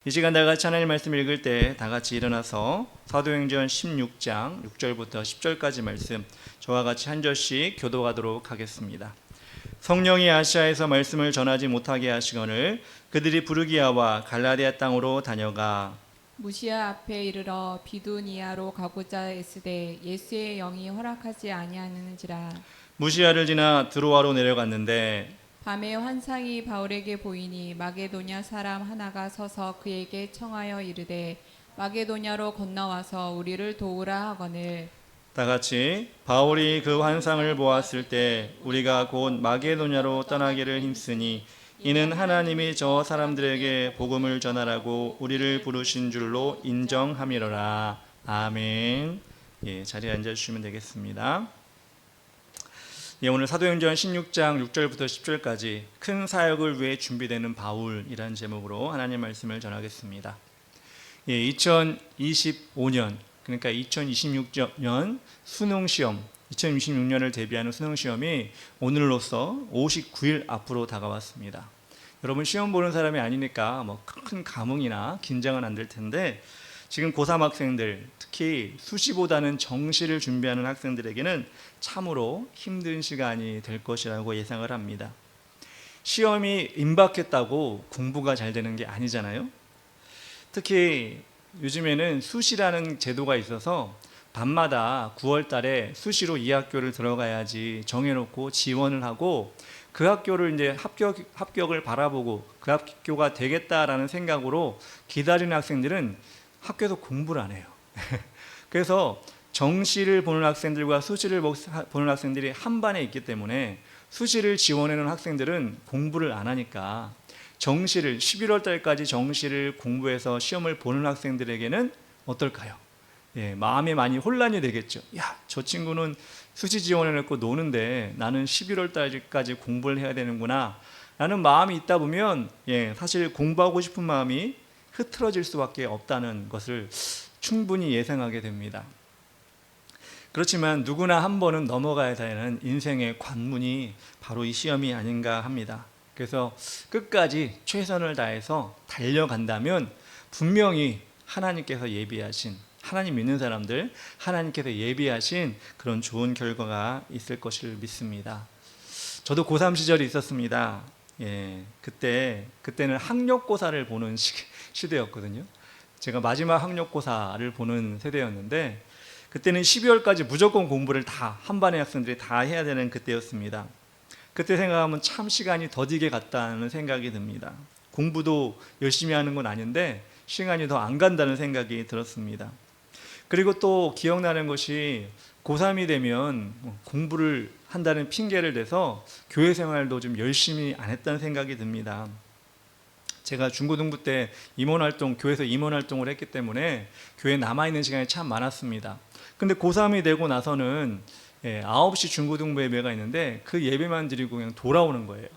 이 시간 다 같이 하나님 말씀 읽을 때 다 같이 일어나서 사도행전 16장 6절부터 10절까지 말씀 저와 같이 한 절씩 교도하도록 하겠습니다. 성령이 아시아에서 말씀을 전하지 못하게 하시거늘 그들이 부르기아와 갈라디아 땅으로 다녀가 무시아 앞에 이르러 비두니아로 가고자 애쓰되 예수의 영이 허락하지 아니하는지라. 무시아를 지나 드로아로 내려갔는데 밤에 환상이 바울에게 보이니 마게도냐 사람 하나가 서서 그에게 청하여 이르되 마게도냐로 건너와서 우리를 도우라 하거늘. 다 같이 바울이 그 환상을 보았을 때 우리가 곧 마게도냐로 떠나기를 힘쓰니 이는 하나님이 저 사람들에게 복음을 전하라고 우리를 부르신 줄로 인정함이로라. 아멘. 자리에 앉아주시면 되겠습니다. 오늘 사도행전 16장 6절부터 10절까지 큰 사역을 위해 준비되는 바울이라는 제목으로 하나님 말씀을 전하겠습니다. 2025년 그러니까 2026년 수능시험 2026년을 대비하는 수능시험이 오늘로써 59일 앞으로 다가왔습니다. 여러분 시험 보는 사람이 아니니까 큰 감흥이나 긴장은 안 될 텐데 지금 고3 학생들 특히 수시보다는 정시를 준비하는 학생들에게는 참으로 힘든 시간이 될 것이라고 예상을 합니다. 시험이 임박했다고 공부가 잘 되는 게 아니잖아요. 특히 요즘에는 수시라는 제도가 있어서 밤마다 9월 달에 수시로 이 학교를 들어가야지 정해놓고 지원을 하고 그 학교를 이제 합격을 바라보고 그 학교가 되겠다라는 생각으로 기다리는 학생들은 학교에서 공부를 안 해요. 그래서 정시를 보는 학생들과 수시를 보는 학생들이 한 반에 있기 때문에 수시를 지원하는 학생들은 공부를 안 하니까 정시를 11월 달까지 정시를 공부해서 시험을 보는 학생들에게는 어떨까요? 마음이 많이 혼란이 되겠죠. 야, 저 친구는 수시 지원해놓고 노는데 나는 11월 달까지 공부를 해야 되는구나 라는 마음이 있다 보면 사실 공부하고 싶은 마음이 흐트러질 수밖에 없다는 것을 충분히 예상하게 됩니다. 그렇지만 누구나 한 번은 넘어가야 되는 인생의 관문이 바로 이 시험이 아닌가 합니다. 그래서 끝까지 최선을 다해서 달려간다면 분명히 하나님께서 예비하신, 하나님 믿는 사람들 하나님께서 예비하신 그런 좋은 결과가 있을 것을 믿습니다. 저도 고3 시절이 있었습니다. 그때는 학력고사를 보는 시대였거든요. 제가 마지막 학력고사를 보는 세대였는데 그때는 12월까지 무조건 공부를 다 한 반의 학생들이 다 해야 되는 그때였습니다. 그때 생각하면 참 시간이 더디게 갔다는 생각이 듭니다. 공부도 열심히 하는 건 아닌데 시간이 더 안 간다는 생각이 들었습니다. 그리고 또 기억나는 것이 고3이 되면 공부를 한다는 핑계를 대서 교회 생활도 좀 열심히 안 했다는 생각이 듭니다. 제가 중고등부 때 임원활동, 교회에서 임원활동을 했기 때문에 교회에 남아있는 시간이 참 많았습니다. 근데 고3이 되고 나서는 9시 중고등부 예배가 있는데 그 예배만 드리고 그냥 돌아오는 거예요.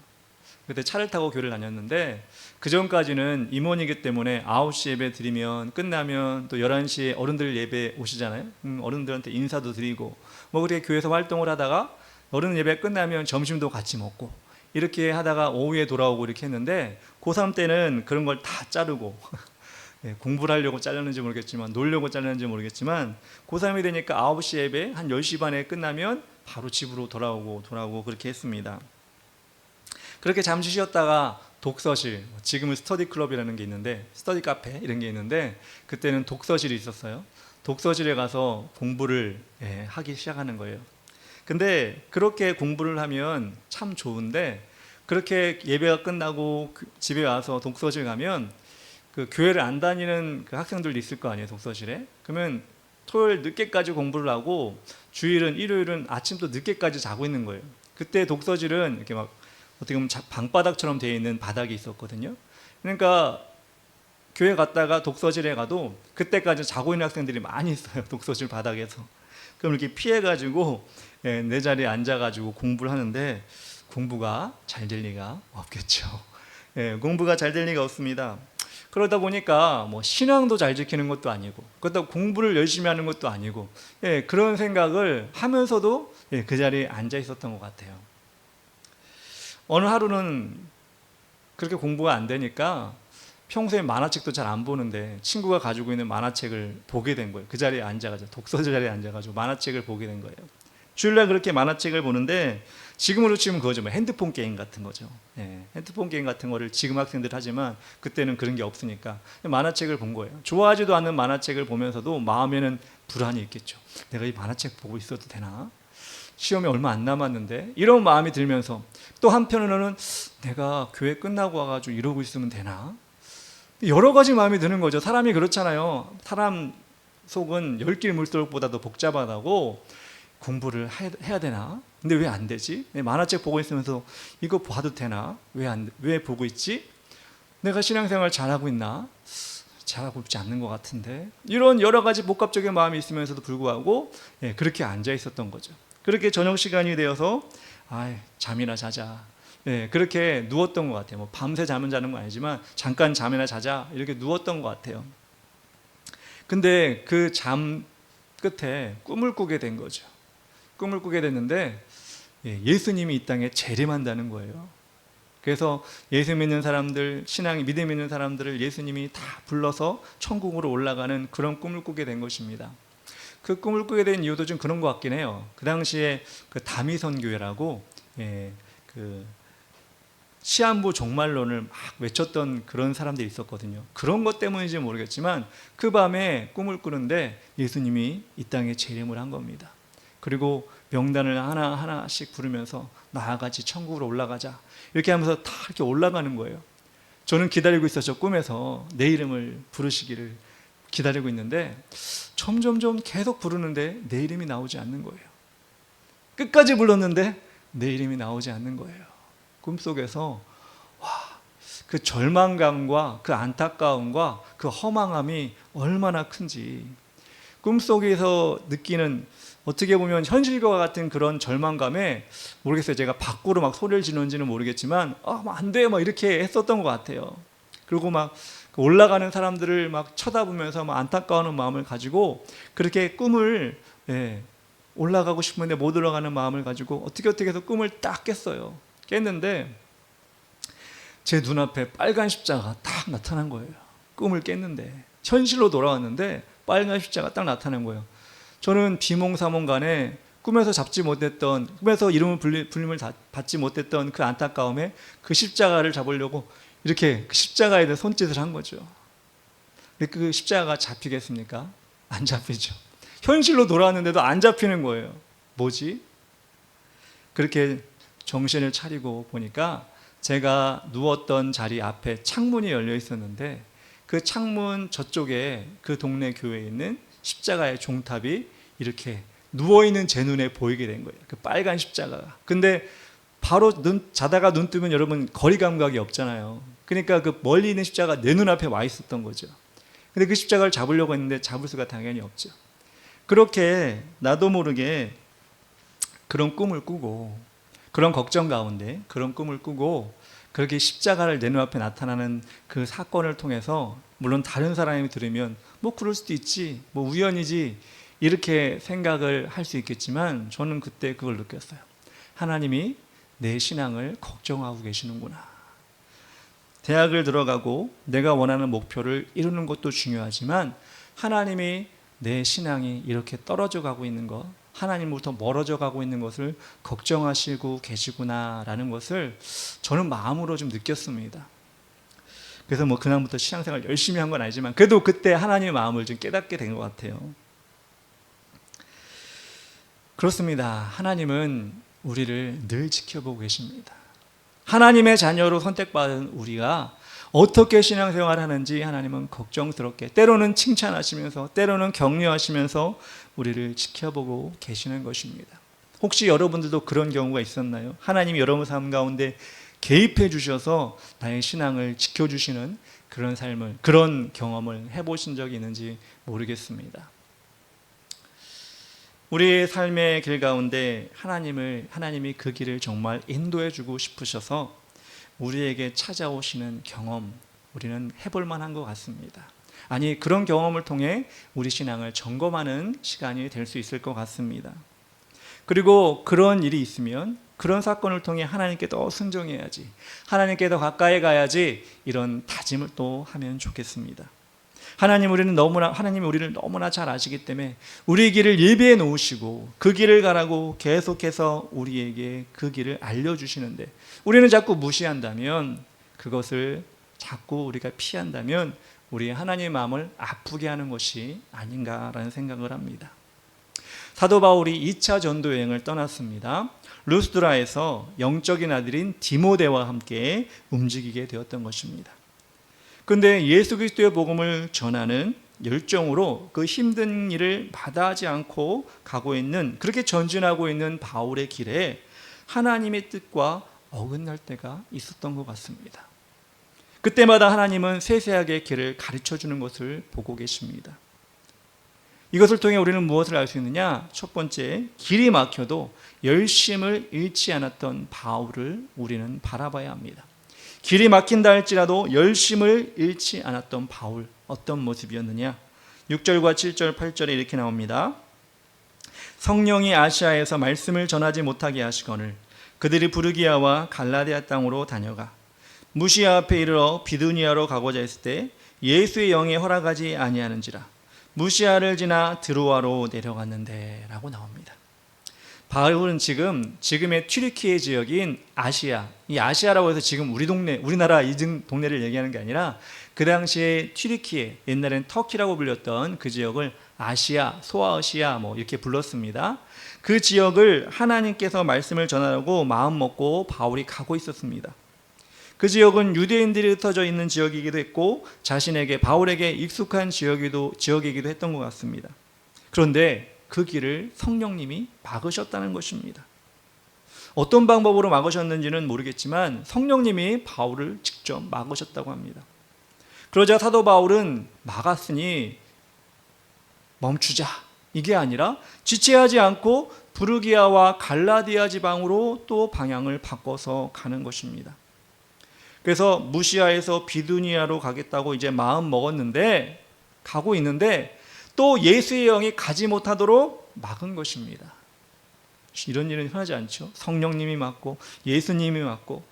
그때 차를 타고 교회를 다녔는데 그 전까지는 임원이기 때문에 9시 예배 드리면 끝나면 또 11시에 어른들 예배 오시잖아요. 어른들한테 인사도 드리고 그렇게 교회에서 활동을 하다가 어른 예배 끝나면 점심도 같이 먹고 이렇게 하다가 오후에 돌아오고 이렇게 했는데 고3 때는 그런 걸 다 자르고 공부를 하려고 잘랐는지 모르겠지만 놀려고 잘랐는지 모르겠지만 고3이 되니까 9시 예배 한 10시 반에 끝나면 바로 집으로 돌아오고 그렇게 했습니다. 그렇게 잠시 쉬었다가 독서실, 지금은 스터디 클럽이라는 게 있는데 스터디 카페 이런 게 있는데 그때는 독서실이 있었어요. 독서실에 가서 공부를 하기 시작하는 거예요. 근데 그렇게 공부를 하면 참 좋은데 그렇게 예배가 끝나고 집에 와서 독서실 가면 그 교회를 안 다니는 그 학생들도 있을 거 아니에요, 독서실에. 그러면 토요일 늦게까지 공부를 하고 주일은 일요일은 아침도 늦게까지 자고 있는 거예요. 그때 독서실은 이렇게 막 어떻게 보면 방바닥처럼 되어 있는 바닥이 있었거든요. 그러니까 교회 갔다가 독서실에 가도 그때까지 자고 있는 학생들이 많이 있어요, 독서실 바닥에서. 그럼 이렇게 피해가지고 내 자리에 앉아가지고 공부를 하는데 공부가 잘 될 리가 없겠죠. 공부가 잘 될 리가 없습니다. 그러다 보니까 신앙도 잘 지키는 것도 아니고 그렇다고 공부를 열심히 하는 것도 아니고 그런 생각을 하면서도 그 자리에 앉아 있었던 것 같아요. 어느 하루는 그렇게 공부가 안 되니까 평소에 만화책도 잘 안 보는데 친구가 가지고 있는 만화책을 보게 된 거예요. 그 자리에 앉아가지고 독서 자리에 앉아가지고 만화책을 보게 된 거예요. 주일날 그렇게 만화책을 보는데 지금으로 치면 그거죠. 뭐 핸드폰 게임 같은 거죠. 예, 핸드폰 게임 같은 거를 지금 학생들 하지만 그때는 그런 게 없으니까 만화책을 본 거예요. 좋아하지도 않는 만화책을 보면서도 마음에는 불안이 있겠죠. 내가 이 만화책 보고 있어도 되나? 시험이 얼마 안 남았는데 이런 마음이 들면서 또 한편으로는 내가 교회 끝나고 와가지고 이러고 있으면 되나? 여러 가지 마음이 드는 거죠. 사람이 그렇잖아요. 사람 속은 열길 물속보다도 복잡하다고 공부를 해야 되나? 근데 왜 안 되지? 만화책 보고 있으면서 이거 봐도 되나? 왜 보고 있지? 내가 신앙생활 잘하고 있나? 잘하고 있지 않는 것 같은데. 이런 여러 가지 복합적인 마음이 있으면서도 불구하고 그렇게 앉아 있었던 거죠. 그렇게 저녁 시간이 되어서 잠이나 자자. 그렇게 누웠던 것 같아요. 뭐 밤새 잠은 자는 건 아니지만 잠깐 잠이나 자자 이렇게 누웠던 것 같아요. 근데 그 잠 끝에 꿈을 꾸게 된 거죠. 꿈을 꾸게 됐는데 예수님이 이 땅에 재림한다는 거예요. 그래서 예수 믿는 사람들, 신앙 믿음 있는 사람들을 예수님이 다 불러서 천국으로 올라가는 그런 꿈을 꾸게 된 것입니다. 그 꿈을 꾸게 된 이유도 좀 그런 것 같긴 해요. 그 당시에 그 다미선 교회라고 그 시한부 종말론을 막 외쳤던 그런 사람들이 있었거든요. 그런 것 때문인지 모르겠지만 그 밤에 꿈을 꾸는데 예수님이 이 땅에 재림을 한 겁니다. 그리고 명단을 하나하나씩 부르면서 나아가지 천국으로 올라가자 이렇게 하면서 다 이렇게 올라가는 거예요. 저는 기다리고 있었죠. 꿈에서 내 이름을 부르시기를 기다리고 있는데 점점점 계속 부르는데 내 이름이 나오지 않는 거예요. 끝까지 불렀는데 내 이름이 나오지 않는 거예요. 꿈속에서 그 절망감과 그 안타까움과 그 허망함이 얼마나 큰지 꿈속에서 느끼는 어떻게 보면 현실과 같은 그런 절망감에 모르겠어요. 제가 밖으로 막 소리를 지르는지는 모르겠지만 안 돼 막 이렇게 했었던 것 같아요. 그리고 막 올라가는 사람들을 막 쳐다보면서 막 안타까워하는 마음을 가지고 그렇게 꿈을 올라가고 싶은데 못 올라가는 마음을 가지고 어떻게 해서 꿈을 딱 깼어요. 깼는데 제 눈앞에 빨간 십자가가 딱 나타난 거예요. 꿈을 깼는데 현실로 돌아왔는데 빨간 십자가가 딱 나타난 거예요. 저는 비몽사몽간에 꿈에서 잡지 못했던, 꿈에서 이름을 불림을 받지 못했던 그 안타까움에 그 십자가를 잡으려고 이렇게 그 십자가에 대해 손짓을 한 거죠. 그 십자가가 잡히겠습니까? 안 잡히죠. 현실로 돌아왔는데도 안 잡히는 거예요. 뭐지? 그렇게 정신을 차리고 보니까 제가 누웠던 자리 앞에 창문이 열려 있었는데 그 창문 저쪽에 그 동네 교회에 있는 십자가의 종탑이 이렇게 누워있는 제 눈에 보이게 된 거예요. 그 빨간 십자가가. 근데 바로 자다가 눈 뜨면 여러분 거리 감각이 없잖아요. 그러니까 그 멀리 있는 십자가가 내 눈앞에 와 있었던 거죠. 근데 그 십자가를 잡으려고 했는데 잡을 수가 당연히 없죠. 그렇게 나도 모르게 그런 꿈을 꾸고 그런 걱정 가운데 그런 꿈을 꾸고 그렇게 십자가를 내 눈앞에 나타나는 그 사건을 통해서 물론 다른 사람이 들으면 뭐 그럴 수도 있지, 뭐 우연이지 이렇게 생각을 할 수 있겠지만 저는 그때 그걸 느꼈어요. 하나님이 내 신앙을 걱정하고 계시는구나. 대학을 들어가고 내가 원하는 목표를 이루는 것도 중요하지만 하나님이 내 신앙이 이렇게 떨어져 가고 있는 것, 하나님으로부터 멀어져 가고 있는 것을 걱정하시고 계시구나라는 것을 저는 마음으로 좀 느꼈습니다. 그래서 뭐 그날부터 신앙생활 열심히 한 건 아니지만 그래도 그때 하나님의 마음을 좀 깨닫게 된 것 같아요. 그렇습니다. 하나님은 우리를 늘 지켜보고 계십니다. 하나님의 자녀로 선택받은 우리가 어떻게 신앙생활을 하는지 하나님은 걱정스럽게 때로는 칭찬하시면서 때로는 격려하시면서 우리를 지켜보고 계시는 것입니다. 혹시 여러분들도 그런 경우가 있었나요? 하나님이 여러분 삶 가운데 개입해 주셔서 나의 신앙을 지켜주시는 그런 삶을, 그런 경험을 해보신 적이 있는지 모르겠습니다. 우리의 삶의 길 가운데 하나님이 그 길을 정말 인도해 주고 싶으셔서 우리에게 찾아오시는 경험, 우리는 해볼 만한 것 같습니다. 아니, 그런 경험을 통해 우리 신앙을 점검하는 시간이 될 수 있을 것 같습니다. 그리고 그런 일이 있으면 그런 사건을 통해 하나님께 더 순종해야지, 하나님께 더 가까이 가야지, 이런 다짐을 또 하면 좋겠습니다. 하나님이 우리를 너무나 잘 아시기 때문에 우리 길을 예비해 놓으시고 그 길을 가라고 계속해서 우리에게 그 길을 알려주시는데, 우리는 자꾸 무시한다면, 그것을 자꾸 우리가 피한다면 우리의 하나님의 마음을 아프게 하는 것이 아닌가라는 생각을 합니다. 사도 바울이 2차 전도 여행을 떠났습니다. 루스드라에서 영적인 아들인 디모데와 함께 움직이게 되었던 것입니다. 그런데 예수 그리스도의 복음을 전하는 열정으로 그 힘든 일을 마다하지 않고 가고 있는, 그렇게 전진하고 있는 바울의 길에 하나님의 뜻과 어긋날 때가 있었던 것 같습니다. 그때마다 하나님은 세세하게 길을 가르쳐 주는 것을 보고 계십니다. 이것을 통해 우리는 무엇을 알 수 있느냐? 첫 번째, 길이 막혀도 열심을 잃지 않았던 바울을 우리는 바라봐야 합니다. 길이 막힌다 할지라도 열심을 잃지 않았던 바울, 어떤 모습이었느냐? 6절과 7절, 8절에 이렇게 나옵니다. 성령이 아시아에서 말씀을 전하지 못하게 하시거늘 그들이 부르기아와 갈라디아 땅으로 다녀가 무시아 앞에 이르러 비두니아로 가고자 했을 때 예수의 영에 허락하지 아니하는지라 무시아를 지나 드로아로 내려갔는데 라고 나옵니다. 바울은 지금의 튀르키예 지역인 아시아, 이 아시아라고 해서 지금 우리나라 이 동네를 얘기하는 게 아니라 그 당시에 튀르키예, 옛날엔 터키라고 불렸던 그 지역을 아시아, 소아시아 이렇게 불렀습니다. 그 지역을 하나님께서 말씀을 전하려고 마음먹고 바울이 가고 있었습니다. 그 지역은 유대인들이 흩어져 있는 지역이기도 했고 바울에게 익숙한 지역이기도 했던 것 같습니다. 그런데 그 길을 성령님이 막으셨다는 것입니다. 어떤 방법으로 막으셨는지는 모르겠지만 성령님이 바울을 직접 막으셨다고 합니다. 그러자 사도 바울은 막았으니 멈추자, 이게 아니라 지체하지 않고 부르기아와 갈라디아 지방으로 또 방향을 바꿔서 가는 것입니다. 그래서 무시아에서 비두니아로 가겠다고 이제 마음 먹었는데, 가고 있는데 또 예수의 영이 가지 못하도록 막은 것입니다. 이런 일은 흔하지 않죠. 성령님이 막고 예수님이 막고.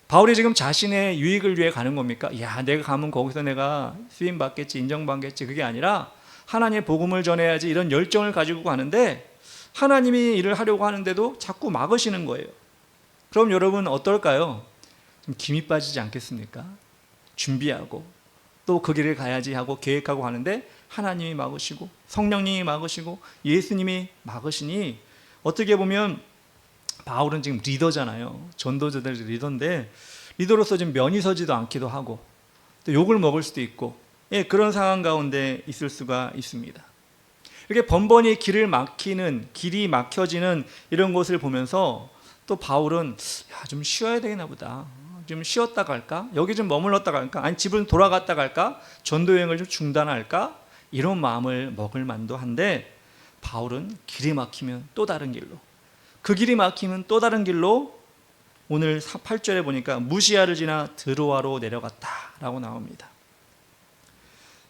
바울이 지금 자신의 유익을 위해 가는 겁니까? 야, 내가 가면 거기서 내가 쓰임 받겠지, 인정받겠지, 그게 아니라 하나님의 복음을 전해야지, 이런 열정을 가지고 가는데 하나님이 일을 하려고 하는데도 자꾸 막으시는 거예요. 그럼 여러분 어떨까요? 좀 김이 빠지지 않겠습니까? 준비하고 또 그 길을 가야지 하고 계획하고 하는데 하나님이 막으시고 성령님이 막으시고 예수님이 막으시니, 어떻게 보면 바울은 지금 리더잖아요. 전도자들 리더인데 리더로서 지금 면이 서지도 않기도 하고 또 욕을 먹을 수도 있고, 그런 상황 가운데 있을 수가 있습니다. 이렇게 번번이 길이 막혀지는 이런 것을 보면서 또 바울은 좀 쉬어야 되나 보다, 좀 쉬었다 갈까? 여기 좀 머물렀다 갈까? 아니 집을 돌아갔다 갈까? 전도 여행을 좀 중단할까? 이런 마음을 먹을 만도 한데, 바울은 길이 막히면 또 다른 길로, 그 길이 막히면 또 다른 길로, 오늘 8절에 보니까 무시아를 지나 드로아로 내려갔다라고 나옵니다.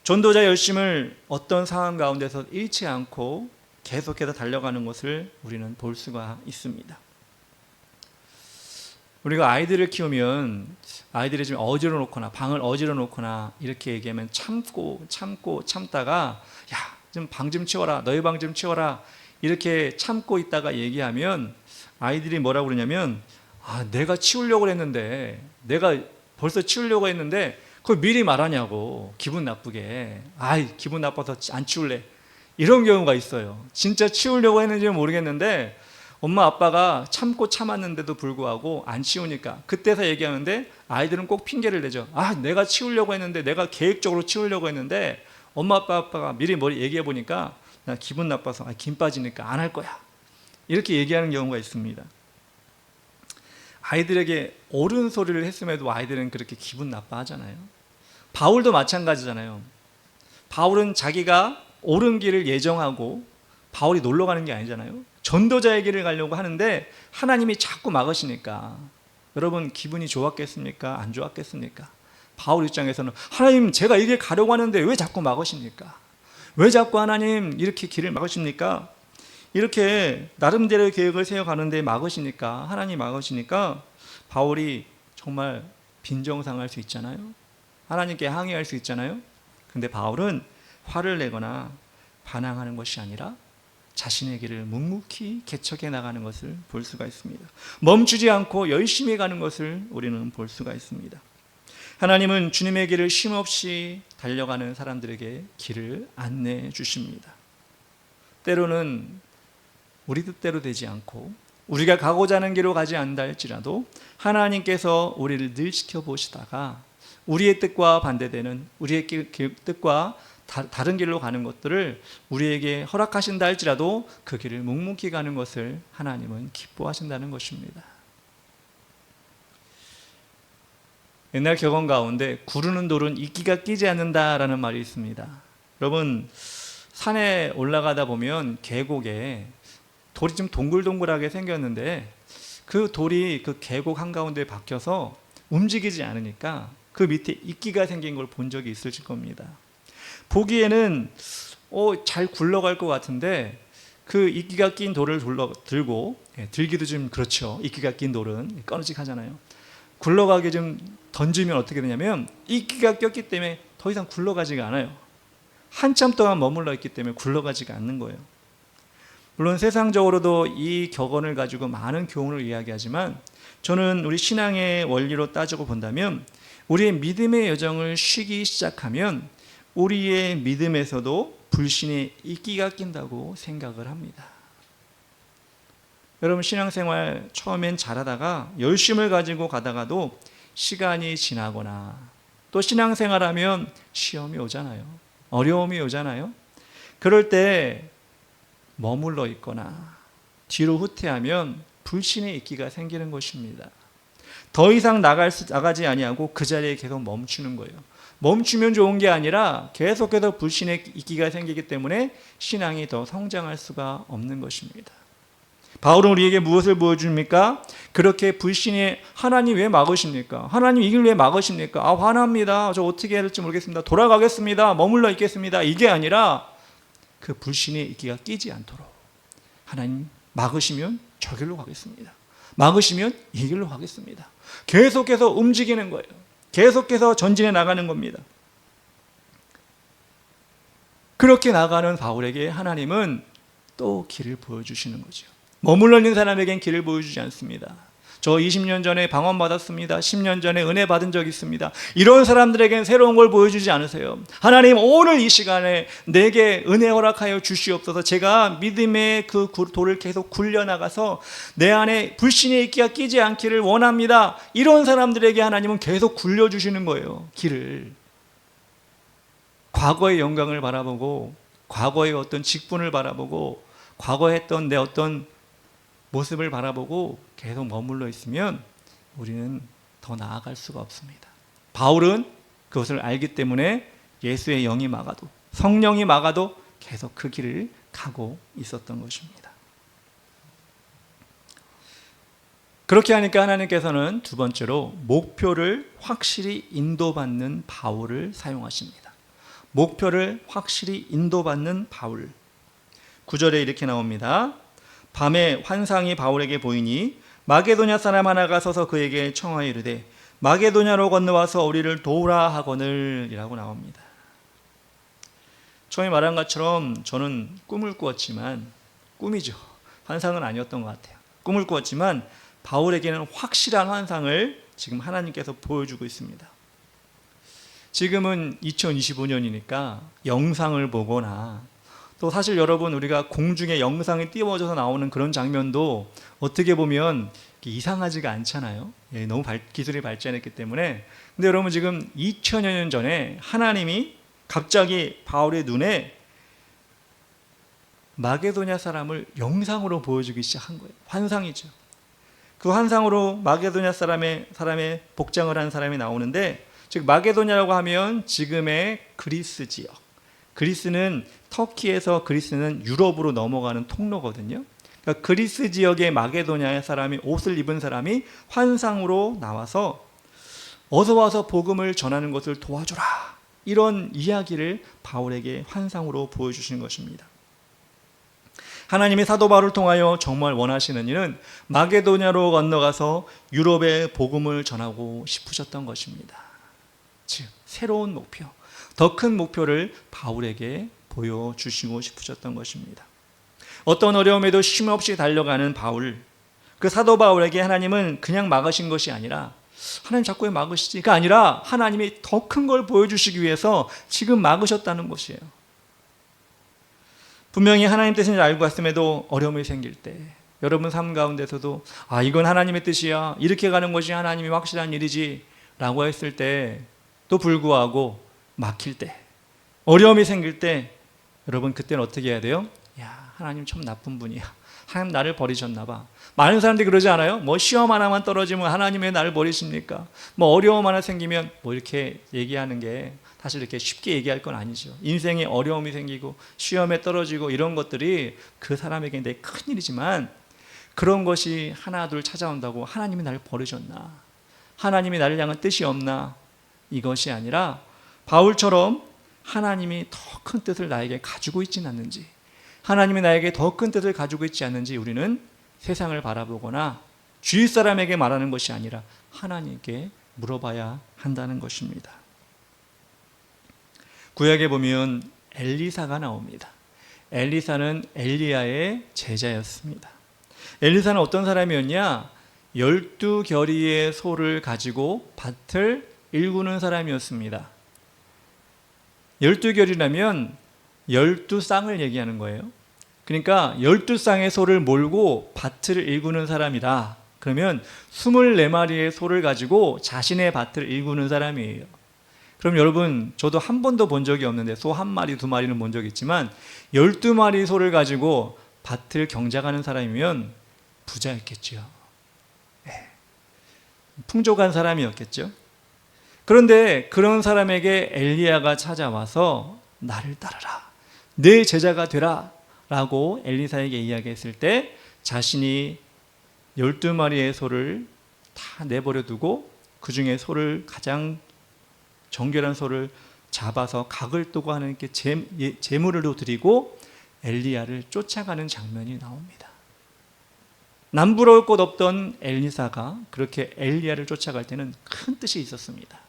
전도자 열심을 어떤 상황 가운데서 잃지 않고 계속해서 달려가는 것을 우리는 볼 수가 있습니다. 우리가 아이들을 키우면 아이들이 좀 어지러 놓거나 방을 어지러 놓거나 이렇게 얘기하면 참다가 야, 좀 방 좀 치워라, 너희 방 좀 치워라, 이렇게 참고 있다가 얘기하면 아이들이 뭐라고 그러냐면, 내가 치우려고 했는데, 내가 벌써 치우려고 했는데 그걸 미리 말하냐고, 기분 나쁘게. 기분 나빠서 안 치울래, 이런 경우가 있어요. 진짜 치우려고 했는지는 모르겠는데 엄마 아빠가 참았는데도 불구하고 안 치우니까 그때서 얘기하는데, 아이들은 꼭 핑계를 내죠. 내가 치우려고 했는데, 내가 계획적으로 치우려고 했는데 엄마 아빠가 미리 얘기해 보니까 나 기분 나빠서 김 빠지니까 안 할 거야, 이렇게 얘기하는 경우가 있습니다. 아이들에게 옳은 소리를 했음에도 아이들은 그렇게 기분 나빠하잖아요. 바울도 마찬가지잖아요. 바울은 자기가 옳은 길을 예정하고 바울이 놀러 가는 게 아니잖아요. 전도자의 길을 가려고 하는데 하나님이 자꾸 막으시니까 여러분 기분이 좋았겠습니까? 안 좋았겠습니까? 바울 입장에서는 하나님, 제가 이 길 가려고 하는데 왜 자꾸 막으십니까? 왜 자꾸 하나님 이렇게 길을 막으십니까? 이렇게 나름대로의 계획을 세워가는데 막으시니까, 하나님 막으시니까 바울이 정말 빈정상할 수 있잖아요. 하나님께 항의할 수 있잖아요. 근데 바울은 화를 내거나 반항하는 것이 아니라 자신의 길을 묵묵히 개척해 나가는 것을 볼 수가 있습니다. 멈추지 않고 열심히 가는 것을 우리는 볼 수가 있습니다. 하나님은 주님의 길을 쉼없이 달려가는 사람들에게 길을 안내해 주십니다. 때로는 우리 뜻대로 되지 않고 우리가 가고자 하는 길로 가지 않는다 할지라도 하나님께서 우리를 늘 지켜보시다가 우리의 뜻과 반대되는, 우리의 뜻과 다른 길로 가는 것들을 우리에게 허락하신다 할지라도 그 길을 묵묵히 가는 것을 하나님은 기뻐하신다는 것입니다. 옛날 격언 가운데 구르는 돌은 이끼가 끼지 않는다라는 말이 있습니다. 여러분, 산에 올라가다 보면 계곡에 돌이 좀 동글동글하게 생겼는데 그 돌이 그 계곡 한가운데 박혀서 움직이지 않으니까 그 밑에 이끼가 생긴 걸 본 적이 있으실 겁니다. 보기에는 잘 굴러갈 것 같은데 그 이끼가 낀 돌을 들고, 들기도 좀 그렇죠. 이끼가 낀 돌은 꺼느직하잖아요. 굴러가게 좀 던지면 어떻게 되냐면 이끼가 꼈기 때문에 더 이상 굴러가지가 않아요. 한참 동안 머물러 있기 때문에 굴러가지가 않는 거예요. 물론 세상적으로도 이 격언을 가지고 많은 교훈을 이야기하지만 저는 우리 신앙의 원리로 따지고 본다면 우리의 믿음의 여정을 쉬기 시작하면 우리의 믿음에서도 불신의 이끼가 낀다고 생각을 합니다. 여러분, 신앙생활 처음엔 잘하다가 열심을 가지고 가다가도 시간이 지나거나 또 신앙생활하면 시험이 오잖아요. 어려움이 오잖아요. 그럴 때 머물러 있거나 뒤로 후퇴하면 불신의 이끼가 생기는 것입니다. 더 이상 나가지 아니하고 그 자리에 계속 멈추는 거예요. 멈추면 좋은 게 아니라 계속해서 불신의 이끼가 생기기 때문에 신앙이 더 성장할 수가 없는 것입니다. 바울은 우리에게 무엇을 보여줍니까? 그렇게 불신의 하나님 왜 막으십니까? 하나님 이 길 왜 막으십니까? 화납니다. 저 어떻게 해야 될지 모르겠습니다. 돌아가겠습니다. 머물러 있겠습니다. 이게 아니라 그 불신의 이끼가 끼지 않도록 하나님 막으시면 저 길로 가겠습니다. 막으시면 이 길로 가겠습니다. 계속해서 움직이는 거예요. 계속해서 전진해 나가는 겁니다. 그렇게 나가는 바울에게 하나님은 또 길을 보여주시는 거죠. 머물러 있는 사람에겐 길을 보여주지 않습니다. 저 20년 전에 방언받았습니다. 10년 전에 은혜 받은 적이 있습니다. 이런 사람들에겐 새로운 걸 보여주지 않으세요. 하나님, 오늘 이 시간에 내게 은혜 허락하여 주시옵소서. 제가 믿음의 그 돌을 계속 굴려나가서 내 안에 불신의 이끼가 끼지 않기를 원합니다. 이런 사람들에게 하나님은 계속 굴려주시는 거예요. 길을. 과거의 영광을 바라보고 과거의 어떤 직분을 바라보고 과거에 했던 내 어떤 모습을 바라보고 계속 머물러 있으면 우리는 더 나아갈 수가 없습니다. 바울은 그것을 알기 때문에 예수의 영이 막아도 성령이 막아도 계속 그 길을 가고 있었던 것입니다. 그렇게 하니까 하나님께서는 두 번째로 목표를 확실히 인도받는 바울을 사용하십니다. 목표를 확실히 인도받는 바울. 9절에 이렇게 나옵니다. 밤에 환상이 바울에게 보이니 마게도냐 사람 하나가 서서 그에게 청하여 이르되 마게도냐로 건너와서 우리를 도우라 하거늘 이라고 나옵니다. 처음에 말한 것처럼 저는 꿈을 꾸었지만, 꿈이죠. 환상은 아니었던 것 같아요. 꿈을 꾸었지만 바울에게는 확실한 환상을 지금 하나님께서 보여주고 있습니다. 지금은 2025년이니까 영상을 보거나 또 사실 여러분, 우리가 공중에 영상이 띄워져서 나오는 그런 장면도 어떻게 보면 이상하지가 않잖아요. 너무 기술이 발전했기 때문에. 근데 여러분, 지금 2000여 년 전에 하나님이 갑자기 바울의 눈에 마게도냐 사람을 영상으로 보여주기 시작한 거예요. 환상이죠. 그 환상으로 마게도냐 사람의 복장을 한 사람이 나오는데, 즉 마게도냐라고 하면 지금의 그리스 지역. 그리스는 터키에서 그리스는 유럽으로 넘어가는 통로거든요. 그러니까 그리스 지역의 마게도냐의 사람이 옷을 입은 사람이 환상으로 나와서 어서 와서 복음을 전하는 것을 도와주라, 이런 이야기를 바울에게 환상으로 보여주시는 것입니다. 하나님이 사도 바울을 통하여 정말 원하시는 일은 마게도냐로 건너가서 유럽에 복음을 전하고 싶으셨던 것입니다. 즉 새로운 목표, 더 큰 목표를 바울에게 보여주시고 싶으셨던 것입니다. 어떤 어려움에도 쉼없이 달려가는 바울, 그 사도 바울에게 하나님은 그냥 막으신 것이 아니라 하나님 자꾸 왜 막으시지가 아니라 하나님이 더 큰 걸 보여주시기 위해서 지금 막으셨다는 것이에요. 분명히 하나님 뜻인지 알고 갔음에도 어려움이 생길 때, 여러분 삶 가운데서도 이건 하나님의 뜻이야, 이렇게 가는 것이 하나님이 확실한 일이지 라고 했을 때도 불구하고 막힐 때, 어려움이 생길 때, 여러분 그때는 어떻게 해야 돼요? 하나님 참 나쁜 분이야, 하나님 나를 버리셨나 봐. 많은 사람들이 그러지 않아요? 뭐 시험 하나만 떨어지면 하나님 왜 나를 버리십니까? 뭐 어려움 하나 생기면 뭐 이렇게 얘기하는 게 사실 이렇게 쉽게 얘기할 건 아니죠. 인생에 어려움이 생기고 시험에 떨어지고 이런 것들이 그 사람에게 되게 큰 일이지만, 그런 것이 하나 둘 찾아온다고 하나님이 나를 버리셨나, 하나님이 나를 향한 뜻이 없나, 이것이 아니라 바울처럼 하나님이 더 큰 뜻을 나에게 가지고 있지는 않는지, 하나님이 나에게 더 큰 뜻을 가지고 있지 않는지 우리는 세상을 바라보거나 주위 사람에게 말하는 것이 아니라 하나님께 물어봐야 한다는 것입니다. 구약에 보면 엘리사가 나옵니다. 엘리사는 엘리야의 제자였습니다. 엘리사는 어떤 사람이었냐? 12겨리의 소를 가지고 밭을 일구는 사람이었습니다. 12겨리라면 12쌍을 얘기하는 거예요. 그러니까 12쌍의 소를 몰고 밭을 일구는 사람이다. 그러면 24마리의 소를 가지고 자신의 밭을 일구는 사람이에요. 그럼 여러분, 저도 한 번도 본 적이 없는데, 소 한 마리, 두 마리는 본 적이 있지만 12마리 소를 가지고 밭을 경작하는 사람이면 부자였겠죠. 풍족한 사람이었겠죠. 그런데 그런 사람에게 엘리야가 찾아와서 나를 따르라, 내 제자가 되라 라고 엘리사에게 이야기했을 때, 자신이 12마리의 소를 다 내버려 두고 그 중에 소를, 가장 정결한 소를 잡아서 각을 뜨고 하나님께 제물을 드리고 엘리야를 쫓아가는 장면이 나옵니다. 남부러울 것 없던 엘리사가 그렇게 엘리야를 쫓아갈 때는 큰 뜻이 있었습니다.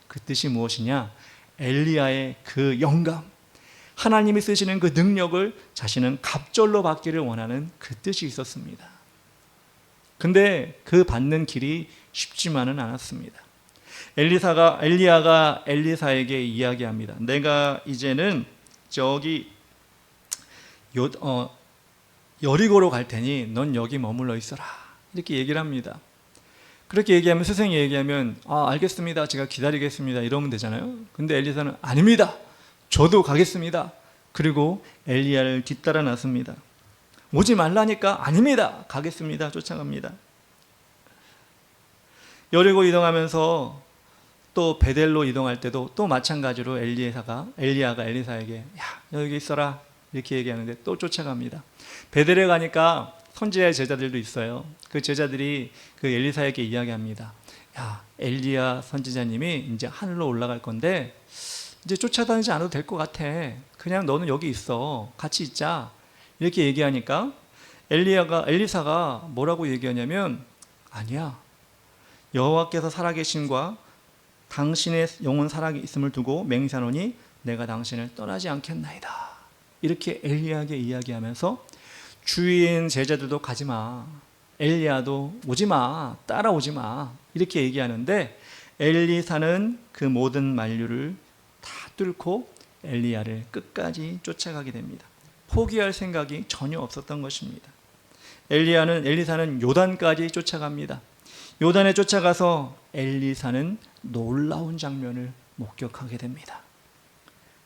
그 뜻이 무엇이냐? 엘리야의 그 영감, 하나님이 쓰시는 그 능력을 자신은 갑절로 받기를 원하는 그 뜻이 있었습니다. 근데 그 받는 길이 쉽지만은 않았습니다. 엘리야가 엘리사에게 이야기합니다. 내가 이제는 저기 여리고로 갈 테니 넌 여기 머물러 있어라, 이렇게 얘기를 합니다. 그렇게 얘기하면, 스승이 얘기하면 알겠습니다, 제가 기다리겠습니다, 이러면 되잖아요. 근데 엘리사는 아닙니다, 저도 가겠습니다. 그리고 엘리야를 뒤따라 나섭니다. 오지 말라니까 아닙니다, 가겠습니다, 쫓아갑니다. 여리고 이동하면서 또 베델로 이동할 때도 또 마찬가지로 엘리야가 엘리사에게 여기 있어라, 이렇게 얘기하는데 또 쫓아갑니다. 베델에 가니까 선지자의 제자들도 있어요. 그 제자들이 그 엘리사에게 이야기합니다. 엘리야 선지자님이 이제 하늘로 올라갈 건데 이제 쫓아다니지 않아도 될 것 같아, 그냥 너는 여기 있어, 같이 있자, 이렇게 얘기하니까 엘리사가 뭐라고 얘기하냐면, 아니야, 여호와께서 살아계심과 당신의 영혼 살아있음을 두고 맹세하노니 내가 당신을 떠나지 않겠나이다, 이렇게 엘리야에게 이야기하면서 주위에 있는 제자들도 가지마, 엘리야도 오지마, 따라오지마, 이렇게 얘기하는데, 엘리사는 그 모든 만류를 다 뚫고 엘리야를 끝까지 쫓아가게 됩니다. 포기할 생각이 전혀 없었던 것입니다. 엘리사는 요단까지 쫓아갑니다. 요단에 쫓아가서 엘리사는 놀라운 장면을 목격하게 됩니다.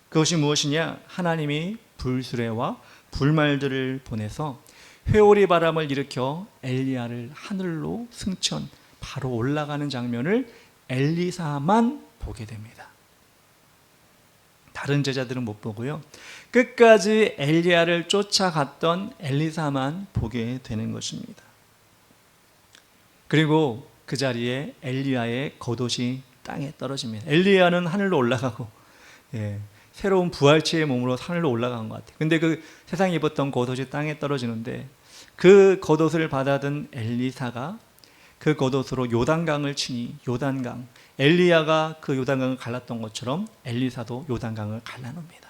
그것이 무엇이냐? 하나님이 불수레와 불말들을 보내서 회오리 바람을 일으켜 엘리야를 하늘로 승천, 바로 올라가는 장면을 엘리사만 보게 됩니다. 다른 제자들은 못 보고요, 끝까지 엘리야를 쫓아갔던 엘리사만 보게 되는 것입니다. 그리고 그 자리에 엘리야의 겉옷이 땅에 떨어집니다. 엘리야는 하늘로 올라가고 새로운 부활체의 몸으로 하늘로 올라간 것 같아요. 근데 그 세상에 입었던 겉옷이 땅에 떨어지는데 그 겉옷을 받아든 엘리사가 그 겉옷으로 요단강을 치니 요단강, 엘리야가 그 요단강을 갈랐던 것처럼 엘리사도 요단강을 갈라놉니다.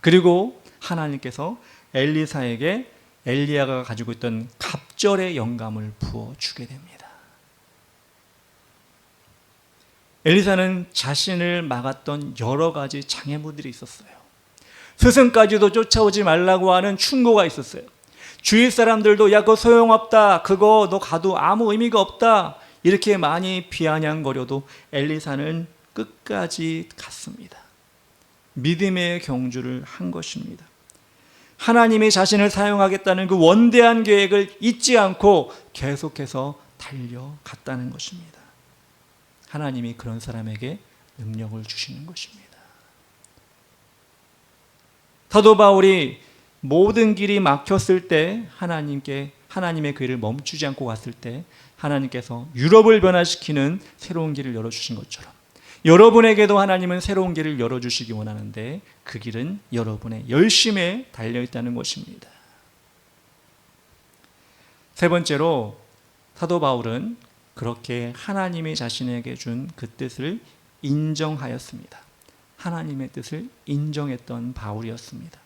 그리고 하나님께서 엘리사에게 엘리야가 가지고 있던 갑절의 영감을 부어주게 됩니다. 엘리사는 자신을 막았던 여러 가지 장애물들이 있었어요. 스승까지도 쫓아오지 말라고 하는 충고가 있었어요. 주위 사람들도 야 그거 소용없다, 그거 너 가도 아무 의미가 없다, 이렇게 많이 비아냥거려도 엘리사는 끝까지 갔습니다. 믿음의 경주를 한 것입니다. 하나님이 자신을 사용하겠다는 그 원대한 계획을 잊지 않고 계속해서 달려갔다는 것입니다. 하나님이 그런 사람에게 능력을 주시는 것입니다. 사도 바울이 모든 길이 막혔을 때 하나님의 길을 멈추지 않고 갔을 때 하나님께서 유럽을 변화시키는 새로운 길을 열어주신 것처럼 여러분에게도 하나님은 새로운 길을 열어주시기 원하는데 그 길은 여러분의 열심에 달려있다는 것입니다. 세 번째로 사도 바울은 그렇게 하나님이 자신에게 준 그 뜻을 인정하였습니다. 하나님의 뜻을 인정했던 바울이었습니다.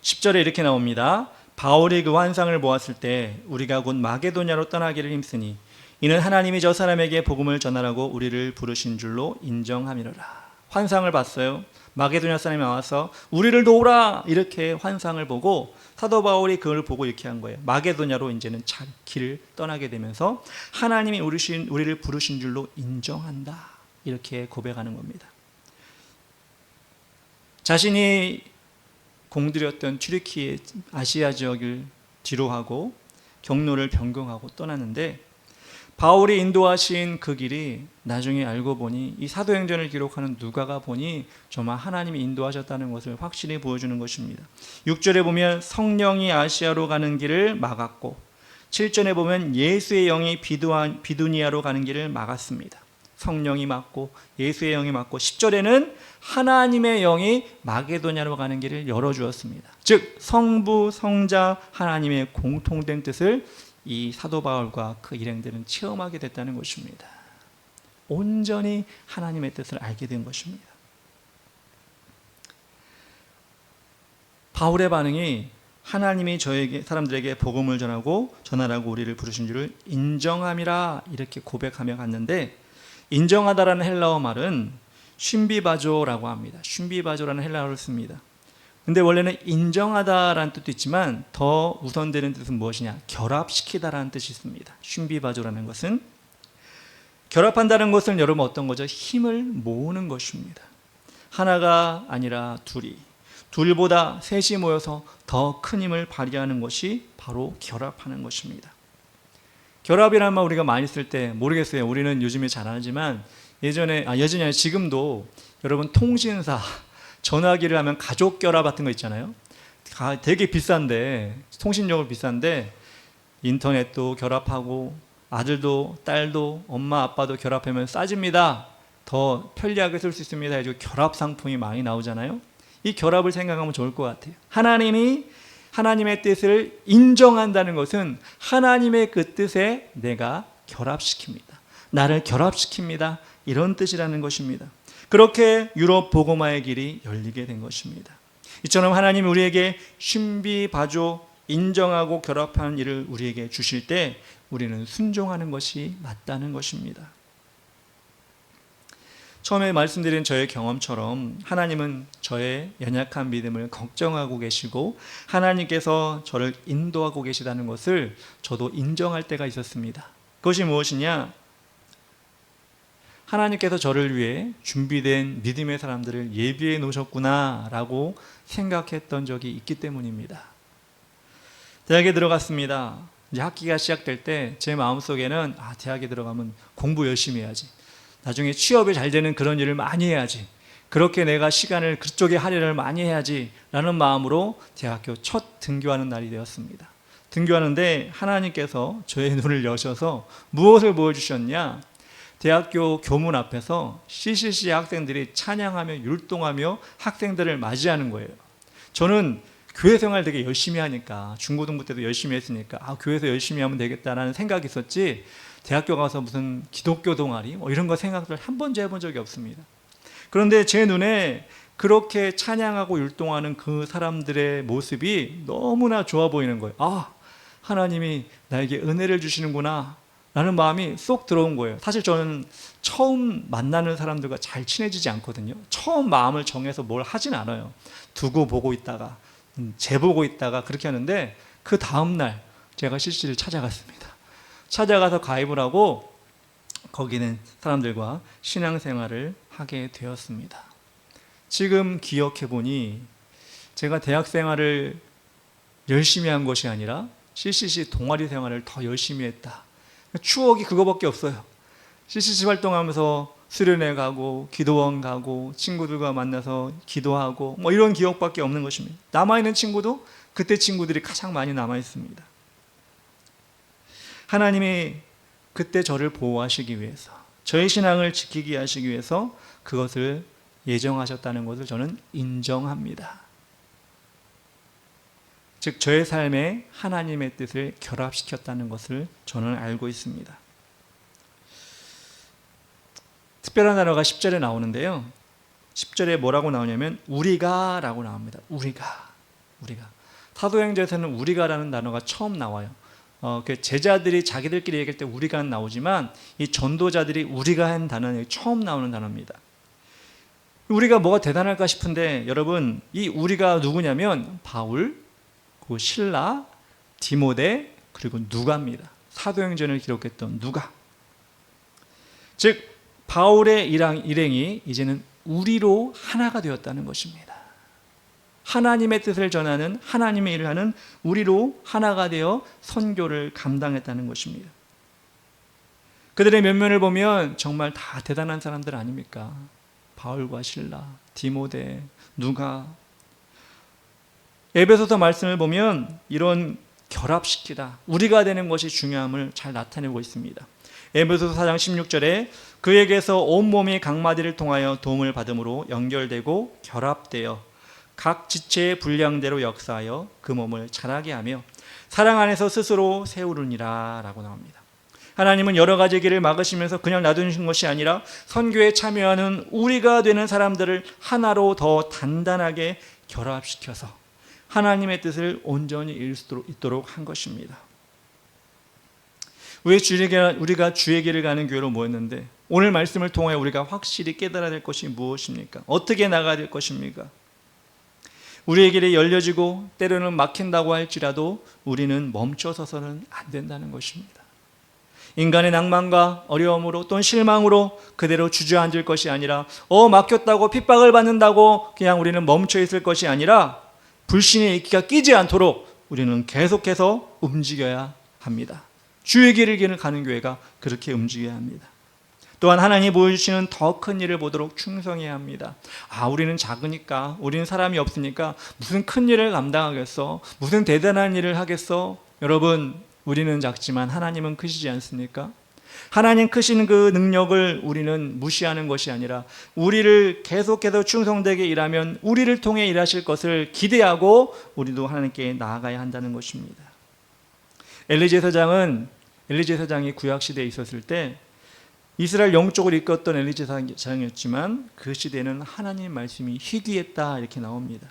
10절에 이렇게 나옵니다. 바울이 그 환상을 보았을 때 우리가 곧 마게도냐로 떠나기를 힘쓰니 이는 하나님이 저 사람에게 복음을 전하라고 우리를 부르신 줄로 인정함이로라. 환상을 봤어요. 마게도냐 사람이 나와서 우리를 도우라 이렇게 환상을 보고 사도 바울이 그걸 보고 이렇게 한 거예요. 마게도냐로 이제는 길을 떠나게 되면서 하나님이 우리를 부르신 줄로 인정한다 이렇게 고백하는 겁니다. 자신이 공들였던 튀르키예 아시아 지역을 뒤로하고 경로를 변경하고 떠났는데 바울이 인도하신 그 길이 나중에 알고 보니 이 사도행전을 기록하는 누가가 보니 정말 하나님이 인도하셨다는 것을 확실히 보여주는 것입니다. 6절에 보면 성령이 아시아로 가는 길을 막았고 7절에 보면 예수의 영이 비두니아로 가는 길을 막았습니다. 성령이 막고 예수의 영이 막고 10절에는 하나님의 영이 마게도냐로 가는 길을 열어주었습니다. 즉 성부 성자 하나님의 공통된 뜻을 이 사도 바울과 그 일행들은 체험하게 됐다는 것입니다. 온전히 하나님의 뜻을 알게 된 것입니다. 바울의 반응이 하나님이 사람들에게 복음을 전하라고 우리를 부르신 줄을 인정함이라 이렇게 고백하며 갔는데 인정하다라는 헬라어 말은 쉰비바조라고 합니다. 쉰비바조라는 헬라어를 씁니다. 근데 원래는 인정하다라는 뜻도 있지만 더 우선되는 뜻은 무엇이냐? 결합시키다라는 뜻이 있습니다. 쉰비바조라는 것은 결합한다는 것은 여러분 어떤 거죠? 힘을 모으는 것입니다. 하나가 아니라 둘보다 셋이 모여서 더 큰 힘을 발휘하는 것이 바로 결합하는 것입니다. 결합이라는 말 우리가 많이 쓸 때 모르겠어요. 우리는 요즘에 잘 안 하지만 예전이 아니라 지금도 여러분 통신사 전화기를 하면 가족 결합 같은 거 있잖아요. 되게 비싼데 통신료가 비싼데 인터넷도 결합하고 아들도 딸도 엄마 아빠도 결합하면 싸집니다. 더 편리하게 쓸 수 있습니다. 해서 결합 상품이 많이 나오잖아요. 이 결합을 생각하면 좋을 것 같아요. 하나님의 뜻을 인정한다는 것은 하나님의 그 뜻에 내가 결합시킵니다. 나를 결합시킵니다. 이런 뜻이라는 것입니다. 그렇게 유럽 복음화의 길이 열리게 된 것입니다. 이처럼 하나님이 우리에게 쉰비바조 인정하고 결합하는 일을 우리에게 주실 때 우리는 순종하는 것이 맞다는 것입니다. 처음에 말씀드린 저의 경험처럼 하나님은 저의 연약한 믿음을 걱정하고 계시고 하나님께서 저를 인도하고 계시다는 것을 저도 인정할 때가 있었습니다. 그것이 무엇이냐? 하나님께서 저를 위해 준비된 믿음의 사람들을 예비해 놓으셨구나 라고 생각했던 적이 있기 때문입니다. 대학에 들어갔습니다. 이제 학기가 시작될 때 제 마음속에는 대학에 들어가면 공부 열심히 해야지, 나중에 취업이 잘 되는 그런 일을 많이 해야지, 그렇게 내가 시간을 그쪽에 할애를 많이 해야지 라는 마음으로 대학교 첫 등교하는 날이 되었습니다. 등교하는데 하나님께서 저의 눈을 여셔서 무엇을 보여주셨냐? 대학교 교문 앞에서 CCC 학생들이 찬양하며 율동하며 학생들을 맞이하는 거예요. 저는 교회 생활 되게 열심히 하니까, 중고등부 때도 열심히 했으니까 교회에서 열심히 하면 되겠다라는 생각이 있었지, 대학교 가서 무슨 기독교 동아리 이런 거 생각을 한 번도 해본 적이 없습니다. 그런데 제 눈에 그렇게 찬양하고 율동하는 그 사람들의 모습이 너무나 좋아 보이는 거예요. 하나님이 나에게 은혜를 주시는구나 라는 마음이 쏙 들어온 거예요. 사실 저는 처음 만나는 사람들과 잘 친해지지 않거든요. 처음 마음을 정해서 뭘 하진 않아요. 두고 보고 있다가 재보고 있다가 그렇게 하는데, 그 다음날 제가 CC를 찾아갔습니다. 찾아가서 가입을 하고 거기는 사람들과 신앙생활을 하게 되었습니다. 지금 기억해보니 제가 대학생활을 열심히 한 것이 아니라 CCC 동아리 생활을 더 열심히 했다. 추억이 그거밖에 없어요. CCC 활동하면서 수련회 가고 기도원 가고 친구들과 만나서 기도하고 이런 기억밖에 없는 것입니다. 남아있는 친구도 그때 친구들이 가장 많이 남아있습니다. 하나님이 그때 저를 보호하시기 위해서, 저의 신앙을 지키게 하시기 위해서 그것을 예정하셨다는 것을 저는 인정합니다. 즉 저의 삶에 하나님의 뜻을 결합시켰다는 것을 저는 알고 있습니다. 특별한 단어가 10절에 나오는데요, 10절에 뭐라고 나오냐면 우리가 라고 나옵니다. 우리가. 사도행전에서는 우리가라는 단어가 처음 나와요. 제자들이 자기들끼리 얘기할 때 우리가 나오지만 이 전도자들이 우리가 한 단어는 처음 나오는 단어입니다. 우리가 뭐가 대단할까 싶은데, 여러분, 이 우리가 누구냐면 바울, 그리고 실라, 디모데, 그리고 누가입니다. 사도행전을 기록했던 누가. 즉 바울의 일행이 이제는 우리로 하나가 되었다는 것입니다. 하나님의 뜻을 전하는, 하나님의 일을 하는 우리로 하나가 되어 선교를 감당했다는 것입니다. 그들의 면면을 보면 정말 다 대단한 사람들 아닙니까? 바울과 실라, 디모데, 누가. 에베소서 말씀을 보면 이런 결합시키다, 우리가 되는 것이 중요함을 잘 나타내고 있습니다. 에베소서 4장 16절에 그에게서 온몸이 각마디를 통하여 도움을 받음으로 연결되고 결합되어 각 지체의 분량대로 역사하여 그 몸을 자라게 하며 사랑 안에서 스스로 세우느니라 라고 나옵니다. 하나님은 여러 가지 길을 막으시면서 그냥 놔두신 것이 아니라 선교에 참여하는 우리가 되는 사람들을 하나로 더 단단하게 결합시켜서 하나님의 뜻을 온전히 이룰 수 있도록 한 것입니다. 왜 우리가 주의 길을 가는 교회로 모였는데, 오늘 말씀을 통해 우리가 확실히 깨달아야 될 것이 무엇입니까? 어떻게 나가야 될 것입니까? 우리의 길이 열려지고 때로는 막힌다고 할지라도 우리는 멈춰서서는 안 된다는 것입니다. 인간의 낭만과 어려움으로 또는 실망으로 그대로 주저앉을 것이 아니라 막혔다고 핍박을 받는다고 그냥 우리는 멈춰 있을 것이 아니라 불신의 이끼가 끼지 않도록 우리는 계속해서 움직여야 합니다. 주의 길을 가는 교회가 그렇게 움직여야 합니다. 또한 하나님이 보여주시는 더 큰 일을 보도록 충성해야 합니다. 우리는 작으니까, 우리는 사람이 없으니까 무슨 큰 일을 감당하겠어, 무슨 대단한 일을 하겠어. 여러분, 우리는 작지만 하나님은 크시지 않습니까? 하나님 크신 그 능력을 우리는 무시하는 것이 아니라 우리를 계속해서 충성되게 일하면 우리를 통해 일하실 것을 기대하고 우리도 하나님께 나아가야 한다는 것입니다. 엘리제 사장이 구약시대에 있었을 때 이스라엘 영적으로 이끌었던 엘리제 사장이었지만 그 시대에는 하나님의 말씀이 희귀했다 이렇게 나옵니다.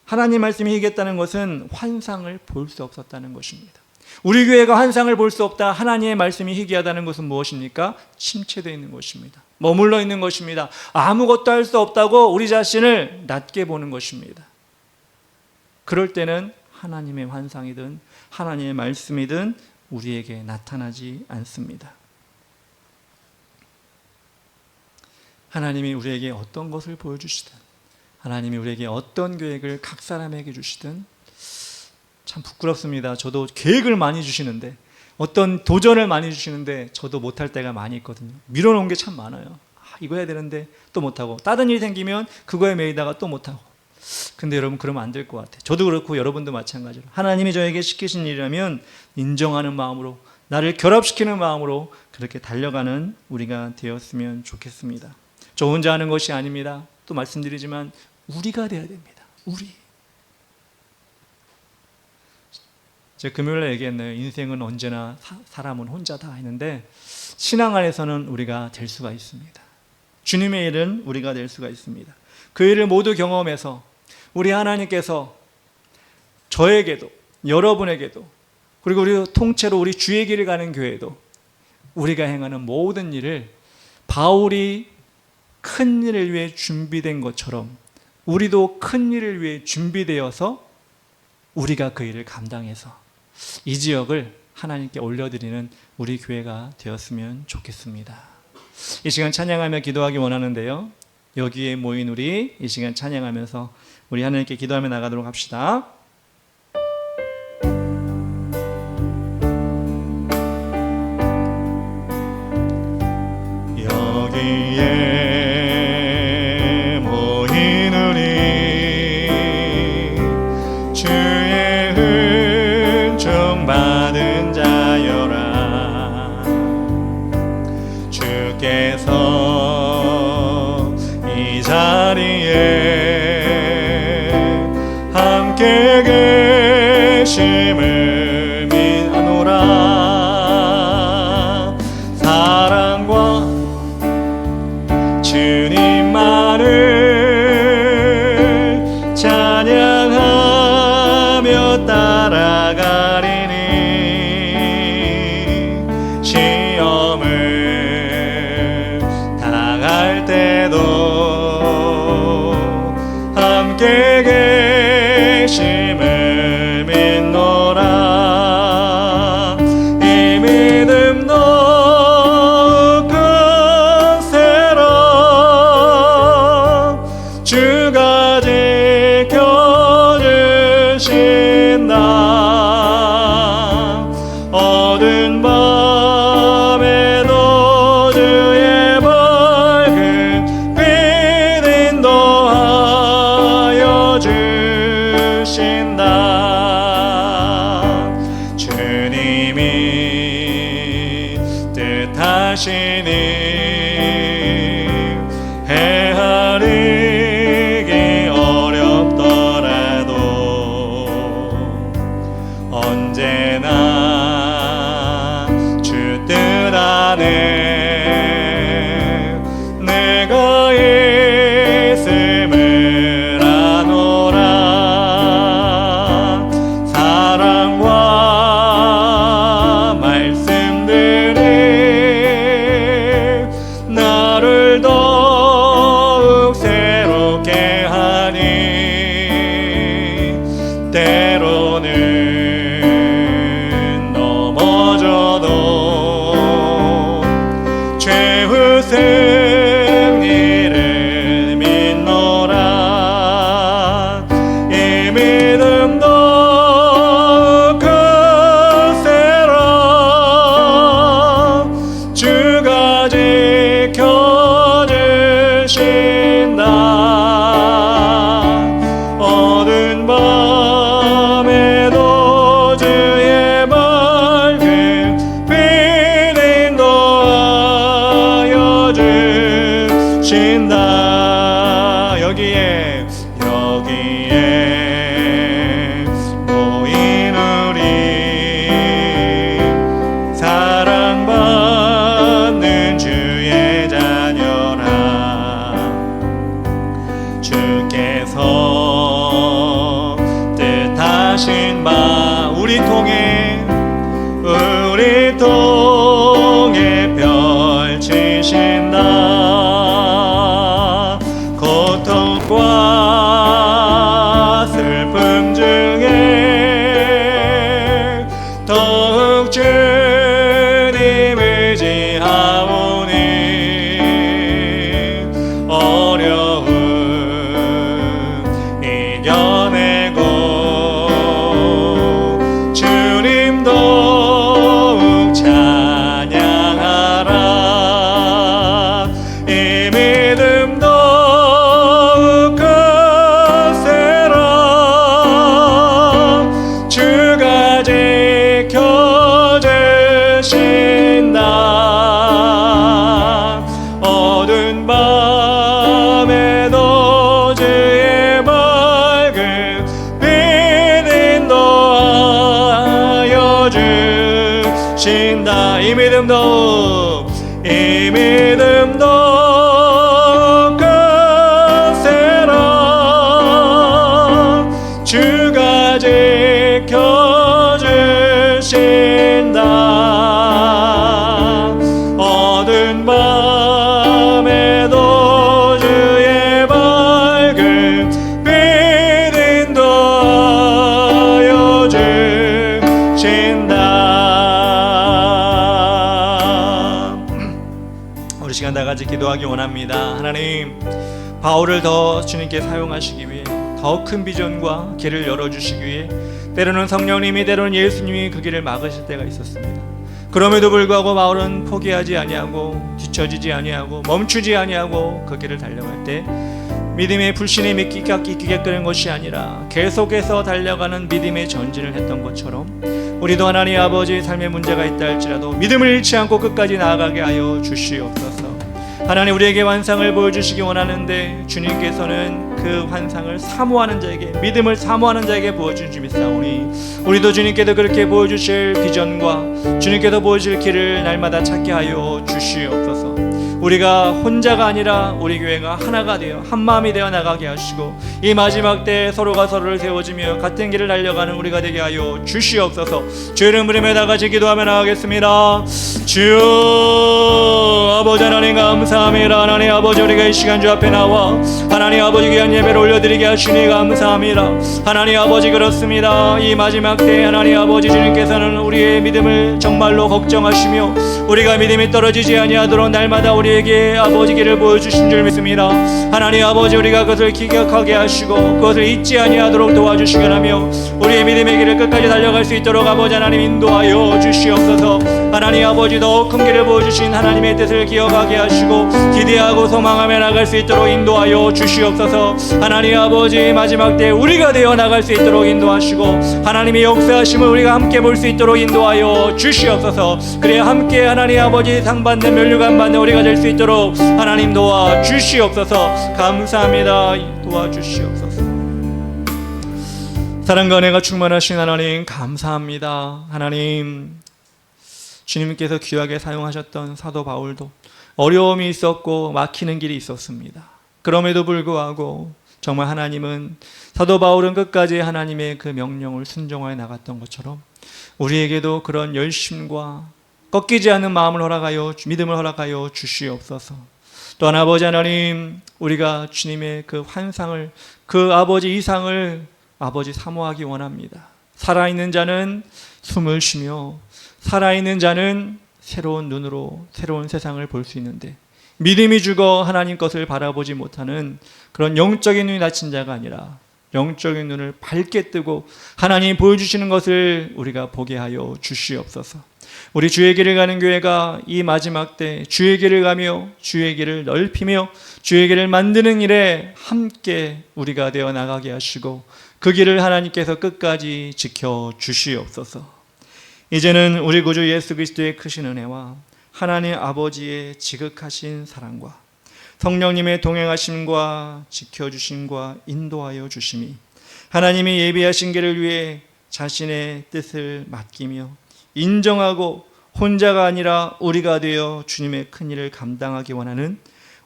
하나님 말씀이 희귀했다는 것은 환상을 볼 수 없었다는 것입니다. 우리 교회가 환상을 볼 수 없다, 하나님의 말씀이 희귀하다는 것은 무엇입니까? 침체되어 있는 것입니다. 머물러 있는 것입니다. 아무것도 할 수 없다고 우리 자신을 낮게 보는 것입니다. 그럴 때는 하나님의 환상이든 하나님의 말씀이든 우리에게 나타나지 않습니다. 하나님이 우리에게 어떤 것을 보여주시든, 하나님이 우리에게 어떤 계획을 각 사람에게 주시든 참 부끄럽습니다. 저도 계획을 많이 주시는데, 어떤 도전을 많이 주시는데 저도 못할 때가 많이 있거든요. 밀어놓은 게 참 많아요. 이거 해야 되는데 또 못하고, 다른 일이 생기면 그거에 매이다가 또 못하고. 근데 여러분, 그러면 안 될 것 같아요. 저도 그렇고 여러분도 마찬가지로 하나님이 저에게 시키신 일이라면 인정하는 마음으로 나를 결합시키는 마음으로 그렇게 달려가는 우리가 되었으면 좋겠습니다. 저 혼자 하는 것이 아닙니다. 또 말씀드리지만 우리가 돼야 됩니다. 우리. 제가 금요일에 얘기했나요? 인생은 언제나 사람은 혼자다 했는데 신앙 안에서는 우리가 될 수가 있습니다. 주님의 일은 우리가 될 수가 있습니다. 그 일을 모두 경험해서 우리 하나님께서 저에게도 여러분에게도 그리고 우리 통째로 우리 주의 길을 가는 교회도 우리가 행하는 모든 일을 바울이 큰 일을 위해 준비된 것처럼 우리도 큰 일을 위해 준비되어서 우리가 그 일을 감당해서 이 지역을 하나님께 올려드리는 우리 교회가 되었으면 좋겠습니다. 이 시간 찬양하며 기도하기 원하는데요, 여기에 모인 우리 이 시간 찬양하면서 우리 하나님께 기도하며 나가도록 합시다. 여기에 모인 우리 주의 은총 받은 자여라. 주께서 이 자리에 함께 계심을 믿노라. 사랑과 주님만을 찬양하며 따라가리니 시험을 당할 때도 함께 계심을 믿노라. 이 믿음 더욱 크세라. 주가 지켜주신다. 어두운 밤에도 주의 밝은 빛 인도하여 주신다. 주님이 뜻하시니 헤아리기 어렵더라도 언제나 주 뜻 안에 내가 있음을 아노라. 사랑과 말씀들이 나를 더욱 새롭게 하니 때로는 넘어져도 최후 승리를 믿노라. 이 믿음 더욱 크세라. 주가 지켜주신다. 어두운 밤에도 주의 밝은 빛 인도하여 주신다. 여기에 모인 우리 사랑받는 주의 자녀라. 주께서 뜻하신 바 우리 통해 펼치신다. 고통과 슬픔 중에 더욱 주님 의지하오니 어려움 이겨내고 주님 믿음도 이 믿음도 크세라. 주가 지켜주신다. 어두운 밤에도 주의 밝은 빛 인도하여 주신다. 우리 시간 다 같이 기도하기 원합니다. 하나님, 바울을 더 주님께 사용하시기 위해 더 큰 비전과 길을 열어주시기 위해 때로는 성령님이, 때로는 예수님이 그 길을 막으실 때가 있었습니다. 그럼에도 불구하고 바울은 포기하지 아니하고 뒤처지지 아니하고 멈추지 아니하고 그 길을 달려갈 때 믿음의 불신이 믿기게 끄는 것이 아니라 계속해서 달려가는 믿음의 전진을 했던 것처럼 우리도 하나님 아버지 삶의 문제가 있다 할지라도 믿음을 잃지 않고 끝까지 나아가게 하여 주시옵소서. 하나님, 우리에게 환상을 보여주시기 원하는데 주님께서는 그 환상을 사모하는 자에게, 믿음을 사모하는 자에게 보여준 줄 믿사오니 우리도 주님께서 그렇게 보여주실 비전과 주님께서 보여주실 길을 날마다 찾게 하여 주시옵소서. 우리가 혼자가 아니라 우리 교회가 하나가 되어 한마음이 되어 나가게 하시고 이 마지막 때 서로가 서로를 세워주며 같은 길을 달려가는 우리가 되게 하여 주시옵소서. 주 이름 부르며 다 같이 기도하며 나가겠습니다. 주 아버지 하나님 감사합니다. 하나님 아버지, 우리가 이 시간 주 앞에 나와 하나님 아버지 귀한 예배를 올려드리게 하시니 감사합니다. 하나님 아버지, 그렇습니다. 이 마지막 때 하나님 아버지 주님께서는 우리의 믿음을 정말로 걱정하시며 우리가 믿음이 떨어지지 아니하도록 날마다 우리에게 아버지 길을 보여주신 줄 믿습니다. 하나님 아버지, 우리가 그것을 기억하게 하시고 그것을 잊지 아니하도록 도와주시기 하며 우리의 믿음의 길을 끝까지 달려갈 수 있도록 아버지 하나님 인도하여 주시옵소서. 하나님 아버지, 더 큰 길을 보여주신 하나님의 뜻을 기억하게 하시고 기대하고 소망하며 나갈 수 있도록 인도하여 주시옵소서. 하나님 아버지, 마지막 때 우리가 되어 나갈 수 있도록 인도하시고 하나님의 역사하심을 우리가 함께 볼 수 있도록 인도하여 주시옵소서. 그래야 함께 하나님 아버지 상받는 면류관 받는 우리가 될 수 있도록 하나님 도와주시옵소서. 감사합니다. 도와주시옵소서. 사랑과 은혜가 충만하신 하나님 감사합니다. 하나님, 주님께서 귀하게 사용하셨던 사도 바울도 어려움이 있었고 막히는 길이 있었습니다. 그럼에도 불구하고 정말 하나님은, 사도 바울은 끝까지 하나님의 그 명령을 순종하여 나갔던 것처럼 우리에게도 그런 열심과 꺾이지 않는 마음을 허락하여, 믿음을 허락하여 주시옵소서. 또한 아버지 하나님, 우리가 주님의 그 환상을, 그 아버지 이상을 아버지 사모하기 원합니다. 살아있는 자는 숨을 쉬며 살아있는 자는 새로운 눈으로 새로운 세상을 볼 수 있는데 믿음이 죽어 하나님 것을 바라보지 못하는 그런 영적인 눈이 닫힌 자가 아니라 영적인 눈을 밝게 뜨고 하나님이 보여주시는 것을 우리가 보게 하여 주시옵소서. 우리 주의 길을 가는 교회가 이 마지막 때 주의 길을 가며 주의 길을 넓히며 주의 길을 만드는 일에 함께 우리가 되어 나가게 하시고 그 길을 하나님께서 끝까지 지켜 주시옵소서. 이제는 우리 구주 예수 그리스도의 크신 은혜와 하나님 아버지의 지극하신 사랑과 성령님의 동행하심과 지켜주심과 인도하여 주심이 하나님이 예비하신 길을 위해 자신의 뜻을 맡기며 인정하고 혼자가 아니라 우리가 되어 주님의 큰 일을 감당하기 원하는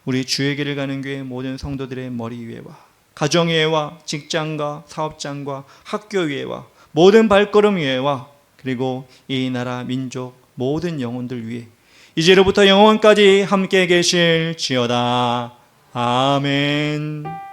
우리 주의 길을 가는 교회 모든 성도들의 머리 위에와 가정 위에와 직장과 사업장과 학교 위에와 모든 발걸음 위에와 그리고 이 나라 민족 모든 영혼들 위해 이제로부터 영원까지 함께 계실지어다. 아멘.